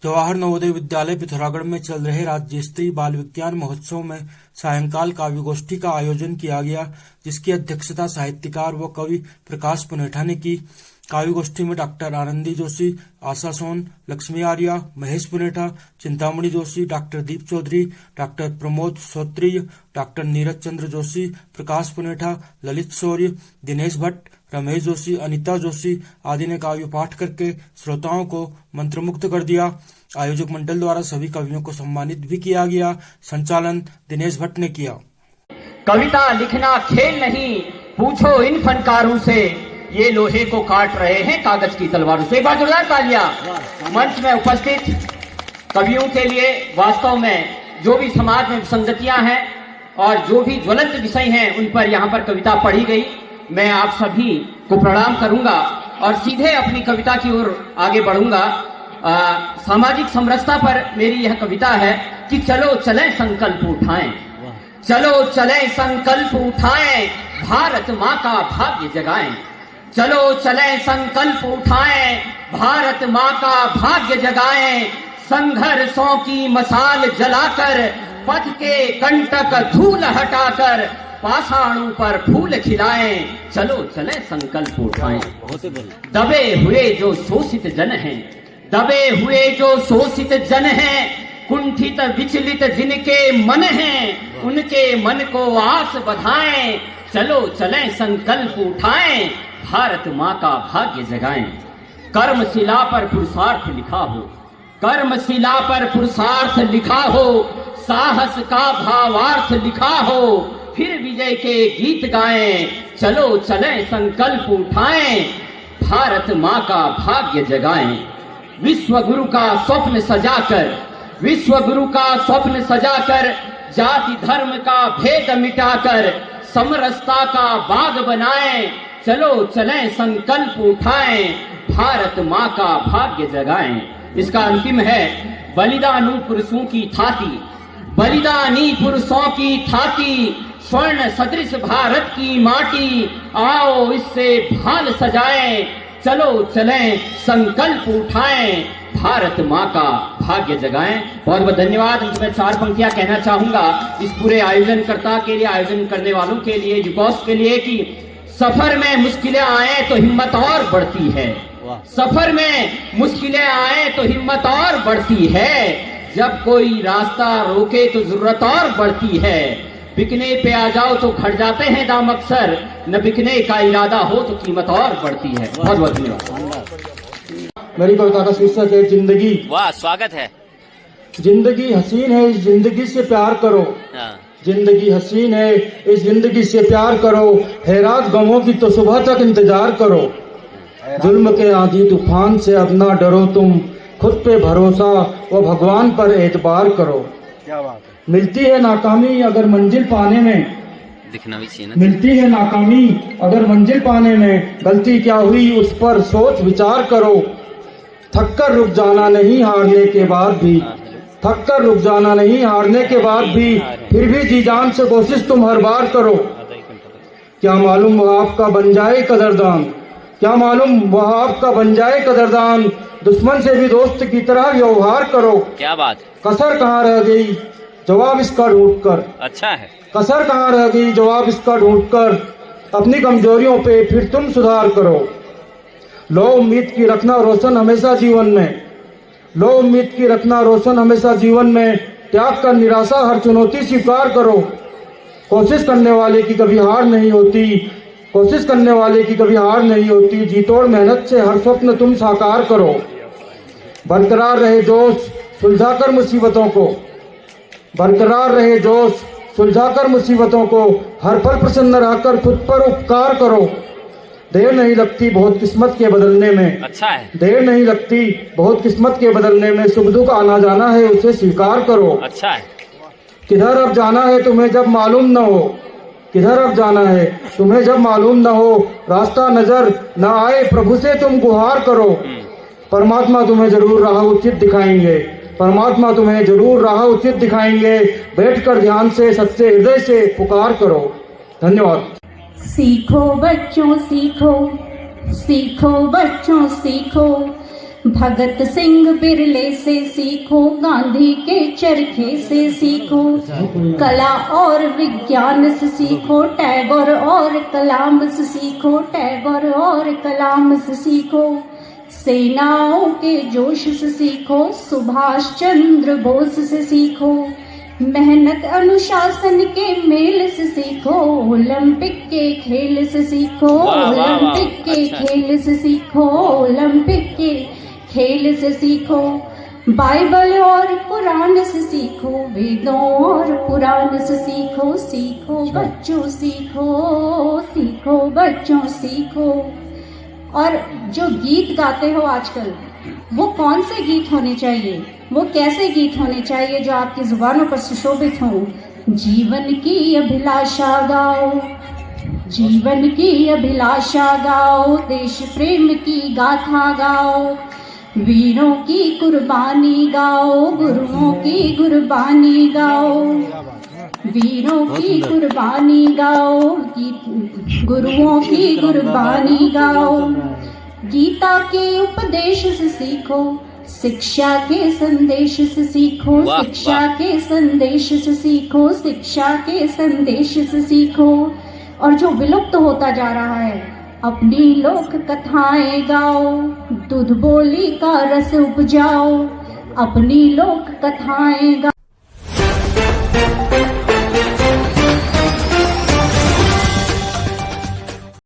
जवाहर नवोदय विद्यालय पिथौरागढ़ में चल रहे राज्य स्तरीय बाल विज्ञान महोत्सव में सायंकाल काव्य गोष्ठी का आयोजन किया गया, जिसकी अध्यक्षता साहित्यकार व कवि प्रकाश पुनेठा ने की। काव्य गोष्ठी में डॉक्टर आनंदी जोशी, आशा सोन, लक्ष्मी आर्या, महेश पुनेठा, चिंतामणि जोशी, डॉक्टर दीप चौधरी, डॉक्टर प्रमोद श्रोत्रिय, डॉक्टर नीरज चंद्र जोशी, प्रकाश पुनेठा, ललित शौर्य, दिनेश भट्ट, रमेश जोशी, अनिता जोशी आदि ने काव्य पाठ करके श्रोताओं को मंत्रमुग्ध कर दिया। आयोजक मंडल द्वारा सभी कवियों को सम्मानित भी किया गया। संचालन दिनेश भट्ट ने किया। कविता लिखना खेल नहीं, पूछो इन फनकारों से, ये लोहे को काट रहे हैं कागज की तलवारों से। एक बार जोरदार तालियां मंच में उपस्थित कवियों के लिए। वास्तव में जो भी समाज में विसंगतियां हैं और जो भी ज्वलंत विषय हैं, उन पर यहाँ पर कविता पढ़ी गई। मैं आप सभी को प्रणाम करूंगा और सीधे अपनी कविता की ओर आगे बढ़ूंगा। सामाजिक समरसता पर मेरी यह कविता है कि चलो चलें संकल्प उठाएं, चलो चलें संकल्प उठाएं, भारत माँ का भाग्य जगाएं। चलो चलें संकल्प उठाएं, भारत माँ का भाग्य जगाएं। संघर्षों की मसाल जलाकर, पथ के कंटक धूल हटाकर, पाषाणों पर फूल खिलाएं। चलो चलें संकल्प उठाएं। दबे हुए जो शोषित जन हैं, दबे हुए जो शोषित जन हैं, कुंठित विचलित जिनके मन हैं, उनके मन को आस बधाएं। चलो चलें संकल्प उठाएं, भारत माँ का भाग्य जगाएं। कर्मशिला पर पुरुषार्थ लिखा हो, कर्मशिला पर पुरुषार्थ लिखा हो, साहस का भावार्थ लिखा हो, फिर विजय के गीत गाएं। चलो चलें संकल्प उठाएं, भारत माँ का भाग्य जगाएं। विश्व गुरु का स्वप्न सजाकर, विश्व गुरु का स्वप्न सजाकर, जाति धर्म का भेद मिटाकर, समरसता का बाग बनाएं। चलो चलें संकल्प उठाएं, भारत माँ का भाग्य जगाएं। इसका अंतिम है, बलिदानी पुरुषों की थाती, बलिदानी पुरुषों की थाती, स्वर्ण सदृश भारत की माटी, आओ इससे भाल सजाएं। चलो चलें संकल्प उठाएं, भारत माँ का भाग्य जगाएं। बहुत बहुत धन्यवाद। मैं 4 पंक्तियां कहना चाहूंगा इस पूरे आयोजनकर्ता के लिए, आयोजन करने वालों के लिए, युगोस के लिए कि सफर में मुश्किलें आए तो हिम्मत और बढ़ती है, सफर में मुश्किलें आए तो हिम्मत और बढ़ती है। जब कोई रास्ता रोके तो जरूरत और बढ़ती है। बिकने पे आ जाओ तो घट जाते हैं दाम अक्सर, न बिकने का इरादा हो तो कीमत और बढ़ती है। बहुत बहुत धन्यवाद। मेरी कविता का शीर्षक है जिंदगी। वाह, स्वागत है। जिंदगी हसीन है, इस जिंदगी से प्यार करो। जिंदगी हसीन है, इस जिंदगी से प्यार करो। है रात गमों की तो सुबह तक इंतजार करो। जुल्म के आंधी तूफान से अब ना डरो तुम, खुद पे भरोसा व भगवान पर एतबार करो। क्या बात है। मिलती है नाकामी अगर मंजिल पाने में, दिखना भी चाहिए ना। मिलती है नाकामी अगर मंजिल पाने में, गलती क्या हुई उस पर सोच विचार करो। थक कर रुक जाना नहीं हारने के बाद भी, थक कर रुक जाना नहीं हारने के बाद भी, फिर भी जी जान से कोशिश तुम हर बार करो। क्या मालूम वह आपका बन जाए कदरदान, क्या मालूम वह आपका बन जाए कदरदान। दुश्मन से भी दोस्त की तरह व्यवहार करो। क्या बात। कसर कहाँ रह गई जवाब इसका ढूंढकर, अच्छा है। कसर कहाँ रह गई जवाब इसका ढूंढकर, अपनी कमजोरियों पे फिर तुम सुधार करो। लो उम्मीद की रखना रोशन हमेशा जीवन में, लो उम्मीद की रखना रोशन हमेशा जीवन में। त्याग कर निराशा हर चुनौती स्वीकार करो। कोशिश करने वाले की कभी हार नहीं होती, कोशिश करने वाले की कभी हार नहीं होती। जी तोड़ मेहनत से हर स्वप्न तुम साकार करो। बरकरार रहे जोश सुलझाकर मुसीबतों को, बरकरार रहे जोश सुलझाकर मुसीबतों को। हर पल प्रसन्न रहकर खुद पर उपकार करो। देर नहीं लगती बहुत किस्मत के बदलने में, अच्छा है। देर नहीं लगती बहुत किस्मत के बदलने में। सुख दुख आना जाना है उसे स्वीकार करो। अच्छा है। किधर अब जाना है तुम्हें जब मालूम न हो, किधर अब जाना है तुम्हें जब मालूम न हो। रास्ता नजर न आए प्रभु से तुम गुहार करो। परमात्मा तुम्हें जरूर राह उचित दिखाएंगे, परमात्मा तुम्हें जरूर राह उचित दिखाएंगे। बैठकर ध्यान से सच्चे हृदय से पुकार करो। धन्यवाद। सीखो बच्चों सीखो, सीखो बच्चों सीखो, भगत सिंह बिरले से सीखो, गांधी के चरखे से सीखो, कला और विज्ञान से सीखो, टैगोर और कलाम से सीखो, टैगोर और कलाम से सीखो, सेनाओं के जोश से सीखो, सुभाष चंद्र बोस से सीखो, मेहनत अनुशासन के मेल से सीखो, ओलंपिक के खेल से सीखो, ओलंपिक के खेल से सीखो, ओलंपिक के खेल से सीखो, बाइबल और कुरान से सीखो, वेदों और पुराण से सीखो, सीखो बच्चों सीखो, सीखो बच्चों सीखो। और जो गीत गाते हो आजकल, वो कौन से गीत होने चाहिए, वो कैसे गीत होने चाहिए जो आपकी जुबानों पर सुशोभित हो? जीवन की अभिलाषा गाओ, जीवन की अभिलाषा गाओ, देश प्रेम की गाथा गाओ, वीरों की कुर्बानी गाओ, गुरुओं की कुर्बानी गाओ, वीरों की कुर्बानी गाओ, गुरुओं की कुर्बानी गाओ, गीता के उपदेश से सीखो, शिक्षा के संदेश से सीखो, शिक्षा के संदेश से सीखो, शिक्षा के संदेश से सीखो। और जो विलुप्त होता जा रहा है, अपनी लोक कथाएं गाओ, दूध बोली का रस उपजाओ, अपनी लोक कथाएं गाओ।